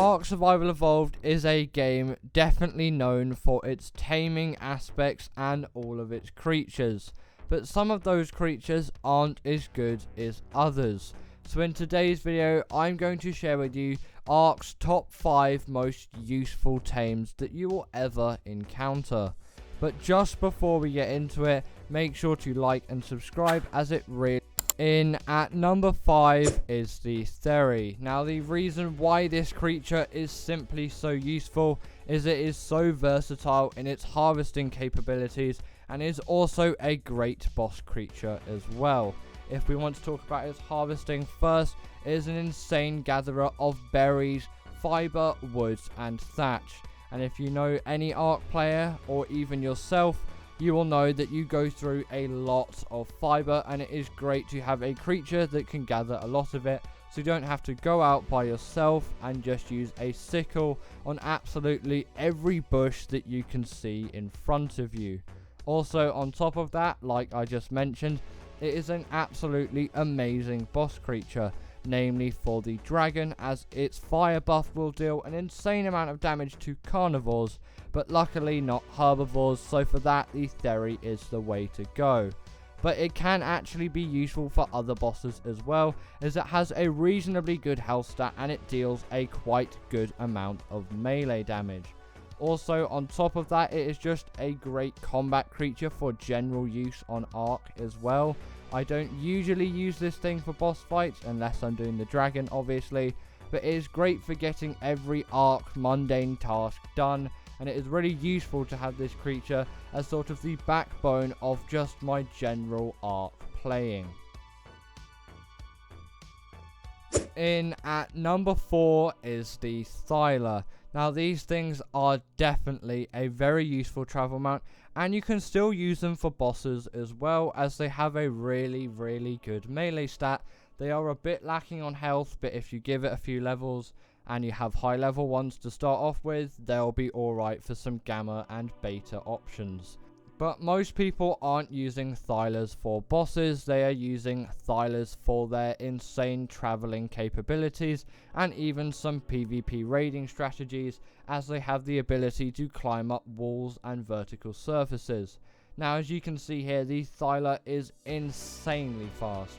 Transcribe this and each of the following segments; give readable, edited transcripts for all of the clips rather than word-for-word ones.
Ark Survival Evolved is a game definitely known for its taming aspects and all of its creatures, but some of those creatures aren't as good as others. So in today's video, I'm going to share with you Ark's top 5 most useful tames that you will ever encounter. But just before we get into it, make sure to like and subscribe, as it really... In at number 5 is the Thyler. Now the reason why this creature is simply so useful is it is so versatile in its harvesting capabilities and is also a great boss creature as well. If we want to talk about its harvesting first, it is an insane gatherer of berries, fiber, woods and thatch. And if you know any Ark player or even yourself, you will know that you go through a lot of fiber, and it is great to have a creature that can gather a lot of it, so you don't have to go out by yourself and just use a sickle on absolutely every bush that you can see in front of you. Also, on top of that, like I just mentioned, it is an absolutely amazing boss creature, namely for the dragon, as its fire buff will deal an insane amount of damage to carnivores, but luckily not herbivores, so for that the Thyler is the way to go. But it can actually be useful for other bosses as well, as it has a reasonably good health stat and it deals a quite good amount of melee damage. Also, on top of that, it is just a great combat creature for general use on Ark as well. I don't usually use this thing for boss fights, unless I'm doing the dragon obviously, but it is great for getting every Ark mundane task done, and it is really useful to have this creature as sort of the backbone of just my general Ark playing. In at number 4 is the Thyler. Now these things are definitely a very useful travel mount, and you can still use them for bosses as well, as they have a really good melee stat. They are a bit lacking on health, but if you give it a few levels and you have high level ones to start off with, they'll be alright for some gamma and beta options. But most people aren't using Thylers for bosses, they are using Thylers for their insane travelling capabilities and even some PvP raiding strategies, as they have the ability to climb up walls and vertical surfaces. Now as you can see here, the Thyler is insanely fast.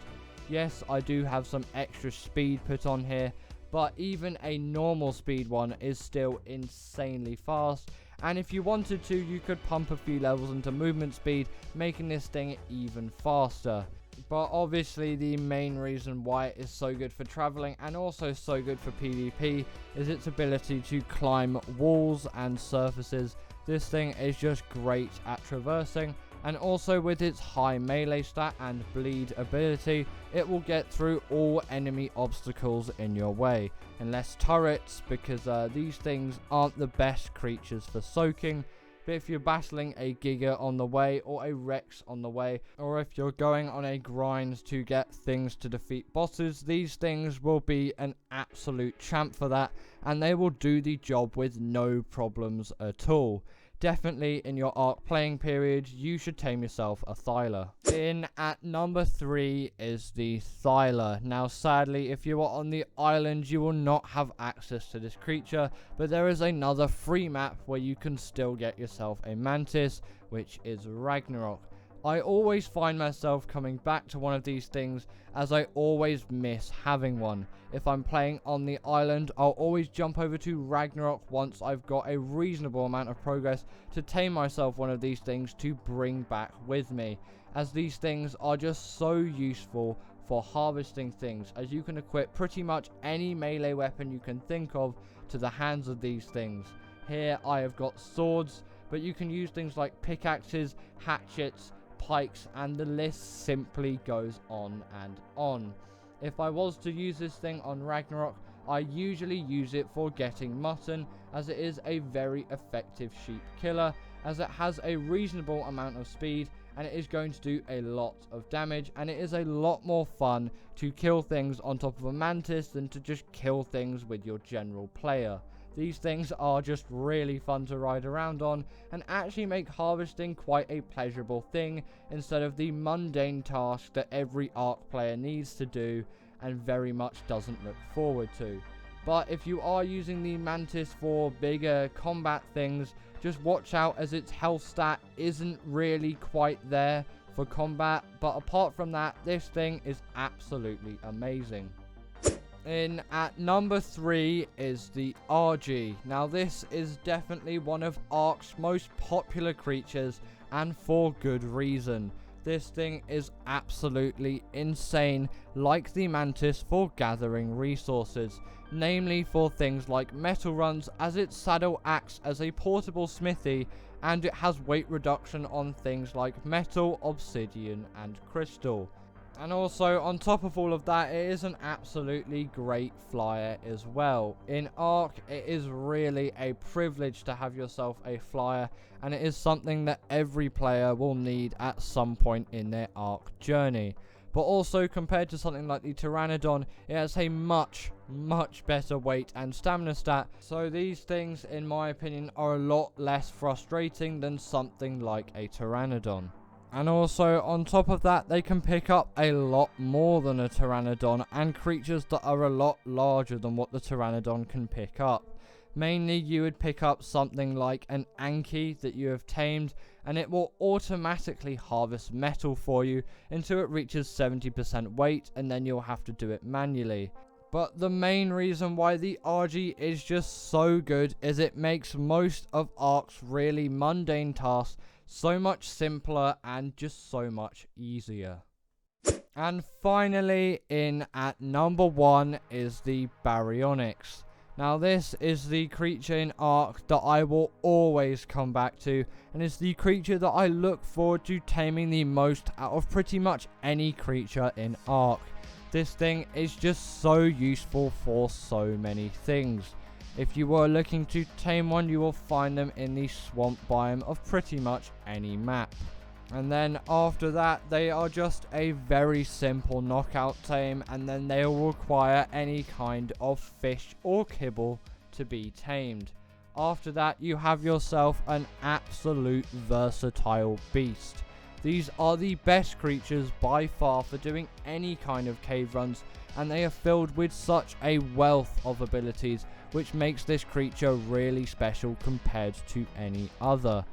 Yes, I do have some extra speed put on here, but even a normal speed one is still insanely fast, and if you wanted to, you could pump a few levels into movement speed, making this thing even faster. But obviously the main reason why it is so good for traveling and also so good for PvP is its ability to climb walls and surfaces. This thing is just great at traversing, and also with its high melee stat and bleed ability, it will get through all enemy obstacles in your way, unless turrets, because these things aren't the best creatures for soaking. But if you're battling a Giga on the way, or a Rex on the way, or if you're going on a grind to get things to defeat bosses, these things will be an absolute champ for that, and they will do the job with no problems at all. Definitely in your Ark playing period, you should tame yourself a Thyler. In at number 3 is the Thyler. Now sadly, if you are on the island, you will not have access to this creature, but there is another free map where you can still get yourself a mantis, which is Raasclark. I always find myself coming back to one of these things, as I always miss having one. If I'm playing on the island, I'll always jump over to Raasclark once I've got a reasonable amount of progress to tame myself one of these things to bring back with me, as these things are just so useful for harvesting things, as you can equip pretty much any melee weapon you can think of to the hands of these things. Here I have got swords, but you can use things like pickaxes, hatchets, pikes, and the list simply goes on and on. If I was to use this thing on Raasclark, I usually use it for getting mutton, as it is a very effective sheep killer, as it has a reasonable amount of speed and it is going to do a lot of damage, and it is a lot more fun to kill things on top of a mantis than to just kill things with your general player. These things are just really fun to ride around on and actually make harvesting quite a pleasurable thing instead of the mundane task that every Ark player needs to do and very much doesn't look forward to. But if you are using the Mantis for bigger combat things, just watch out, as its health stat isn't really quite there for combat. But apart from that, this thing is absolutely amazing. In at number 3 is the RG. Now this is definitely one of Ark's most popular creatures, and for good reason. This thing is absolutely insane, like the Mantis, for gathering resources, namely for things like metal runs, as its saddle acts as a portable smithy, and it has weight reduction on things like metal, obsidian and crystal. And also, on top of all of that, it is an absolutely great flyer as well. In Ark, it is really a privilege to have yourself a flyer, and it is something that every player will need at some point in their Ark journey. But also, compared to something like the Pteranodon, it has a much better weight and stamina stat. So these things, in my opinion, are a lot less frustrating than something like a Pteranodon. And also, on top of that, they can pick up a lot more than a Pteranodon, and creatures that are a lot larger than what the Pteranodon can pick up. Mainly, you would pick up something like an Anki that you have tamed, and it will automatically harvest metal for you until it reaches 70% weight, and then you'll have to do it manually. But the main reason why the RG is just so good is it makes most of Ark's really mundane tasks so much simpler and just so much easier. And finally, in at number 1 is the Baryonyx. Now this is the creature in Ark that I will always come back to, and is the creature that I look forward to taming the most out of pretty much any creature in Ark. This thing is just so useful for so many things. If you were looking to tame one, you will find them in the swamp biome of pretty much any map. And then after that, they are just a very simple knockout tame, and then they will require any kind of fish or kibble to be tamed. After that, you have yourself an absolute versatile beast. These are the best creatures by far for doing any kind of cave runs, and they are filled with such a wealth of abilities, which makes this creature really special compared to any other.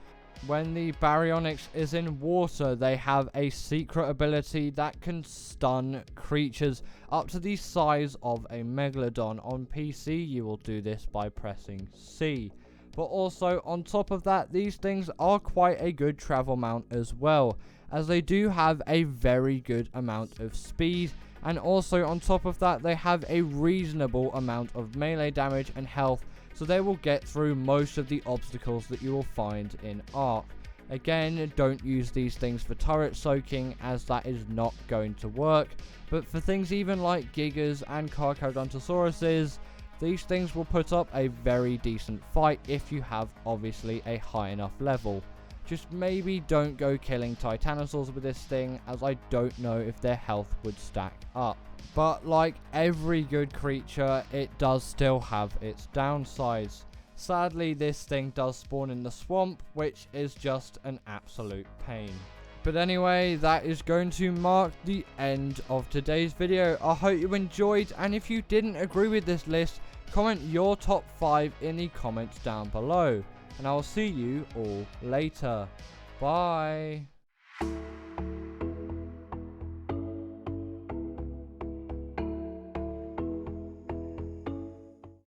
When the Baryonyx is in water, they have a secret ability that can stun creatures up to the size of a Megalodon. On PC, you will do this by pressing C. But also, on top of that, these things are quite a good travel mount as well, as they do have a very good amount of speed. And also, on top of that, they have a reasonable amount of melee damage and health, so they will get through most of the obstacles that you will find in Ark. Again, don't use these things for turret soaking, as that is not going to work. But for things even like Gigas and Carcharodontosauruses, these things will put up a very decent fight if you have obviously a high enough level. Just maybe don't go killing Titanosaurs with this thing, as I don't know if their health would stack up. But like every good creature, it does still have its downsides. Sadly, this thing does spawn in the swamp, which is just an absolute pain. But anyway, that is going to mark the end of today's video. I hope you enjoyed, and if you didn't agree with this list, comment your top 5 in the comments down below. And I will see you all later. Bye.